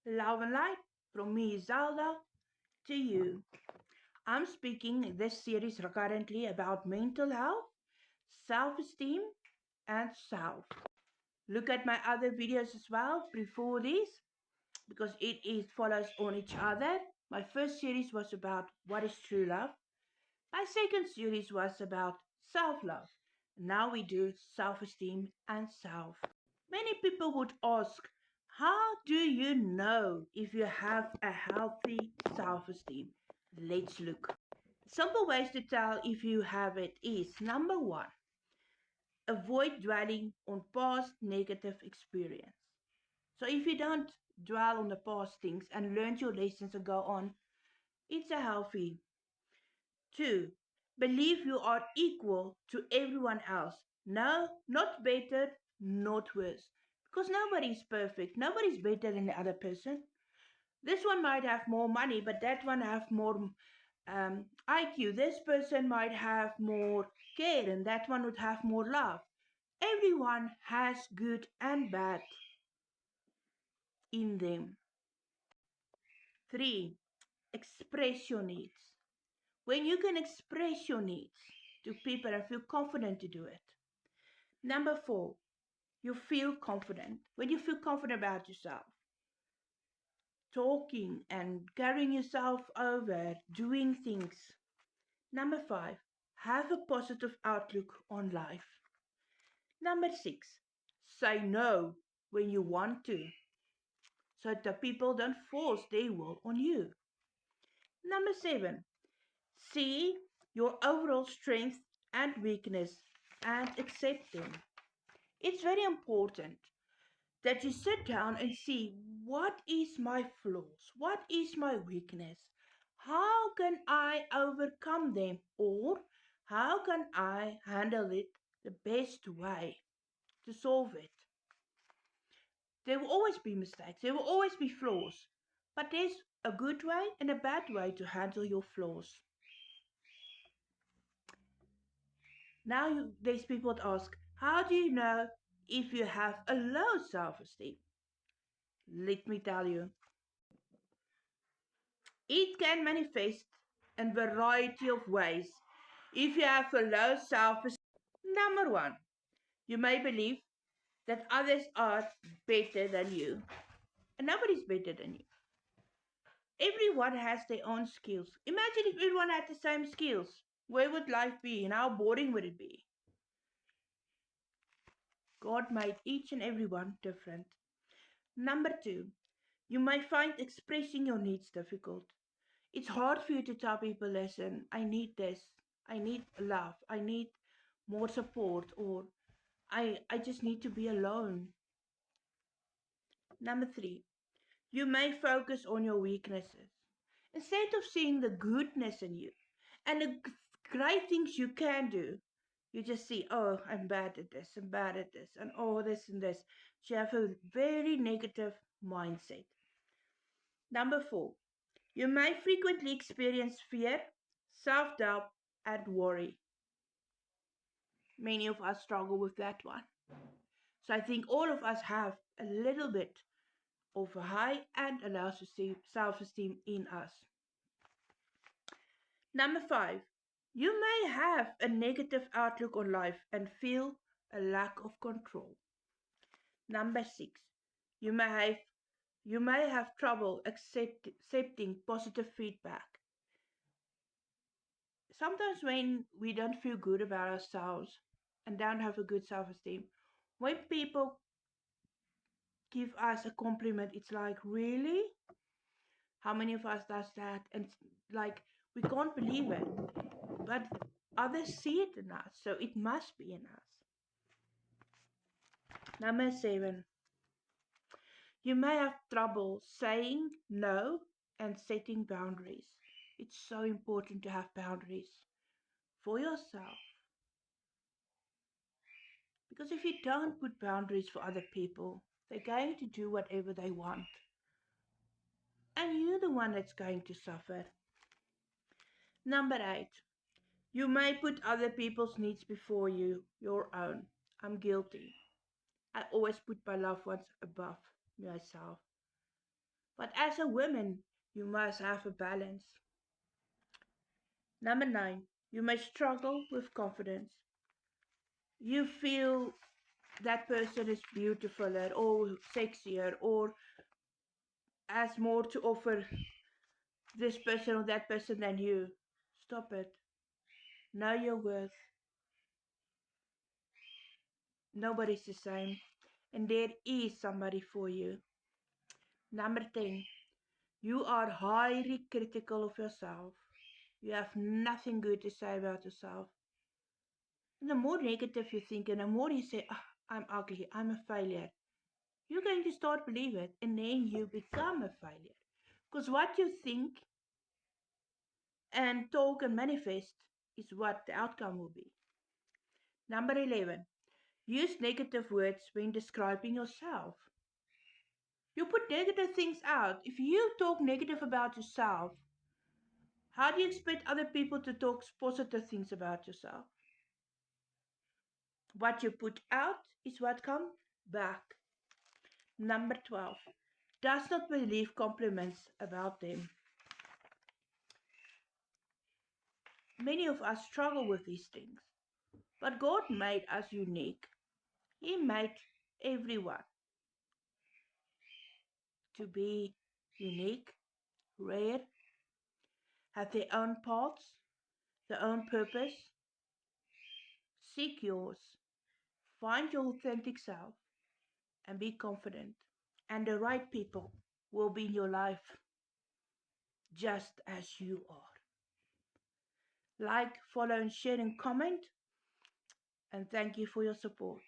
Love and light from me, Zelda, to you. I'm speaking in this series currently about mental health, self esteem, and self. Look at my other videos as well before this because it follows on each other. My first series was about what is true love. My second series was about self love. Now we do self esteem and self. Many people would ask, how do you know if you have a healthy self esteem? Let's look. Simple ways to tell if you have it is number one, avoid dwelling on past negative experience. So if you don't dwell on the past things and learn your lessons and go on, it's a healthy. Two, believe you are equal to everyone else. No, not better, not worse. Because nobody's perfect. Nobody's better than the other person. This one might have more money, but that one have more IQ. This person might have more care, and that one would have more love. Everyone has good and bad in them. Three, express your needs. When you can express your needs to people and feel confident to do it. Number four, you feel confident. When you feel confident about yourself, talking and carrying yourself over, doing things. Number five, have a positive outlook on life. Number six, say no when you want to, so that people don't force their will on you. Number seven, see your overall strength and weakness and accept them. It's very important that you sit down and see what is my flaws, what is my weakness, how can I overcome them, or how can I handle it the best way to solve it. There will always be mistakes, there will always be flaws, but there's a good way and a bad way to handle your flaws. Now there's people that ask, how do you know if you have a low self-esteem? Let me tell you, it can manifest in a variety of ways. If you have a low self-esteem, number one, you may believe that others are better than you. And nobody's better than you. Everyone has their own skills. Imagine if everyone had the same skills. Where would life be and how boring would it be? God made each and every one different. Number two, you may find expressing your needs difficult. It's hard for you to tell people, listen, I need this, I need love, I need more support, or I just need to be alone. Number three, you may focus on your weaknesses. Instead of seeing the goodness in you and the great things you can do, you just see, oh, I'm bad at this, I'm bad at this, and oh, this and this. So you have a very negative mindset. Number four, you may frequently experience fear, self doubt, and worry. Many of us struggle with that one. So I think all of us have a little bit of a high and a low self esteem in us. Number five, you may have a negative outlook on life and feel a lack of control. Number six, you may have you may have trouble accepting positive feedback. Sometimes when we don't feel good about ourselves and don't have a good self-esteem, when people give us a compliment, it's like, really? How many of us does that? And like, we can't believe it. But others see it in us, so it must be in us. Number seven, you may have trouble saying no and setting boundaries. It's so important to have boundaries for yourself. Because if you don't put boundaries for other people, they're going to do whatever they want. And you're the one that's going to suffer. Number eight, you may put other people's needs before your own. I'm guilty. I always put my loved ones above myself. But as a woman, you must have a balance. Number 9, you may struggle with confidence. You feel that person is beautifuler or sexier or has more to offer this person or that person than you. Stop it. Know your worth. Nobody's the same. And there is somebody for you. Number 10, you are highly critical of yourself. You have nothing good to say about yourself. And the more negative you think, and the more you say, "Ah, I'm ugly, I'm a failure," you're going to start believing it, and then you become a failure. Because what you think and talk and manifest is what the outcome will be. Number 11, use negative words when describing yourself. You put negative things out. If you talk negative about yourself, how do you expect other people to talk positive things about yourself? What you put out is what comes back. Number 12, does not believe compliments about them. Many of us struggle with these things, but God made us unique. He made everyone to be unique, rare, have their own paths, their own purpose. Seek yours, find your authentic self, and be confident. And the right people will be in your life just as you are. Like, follow, and share and comment. And thank you for your support.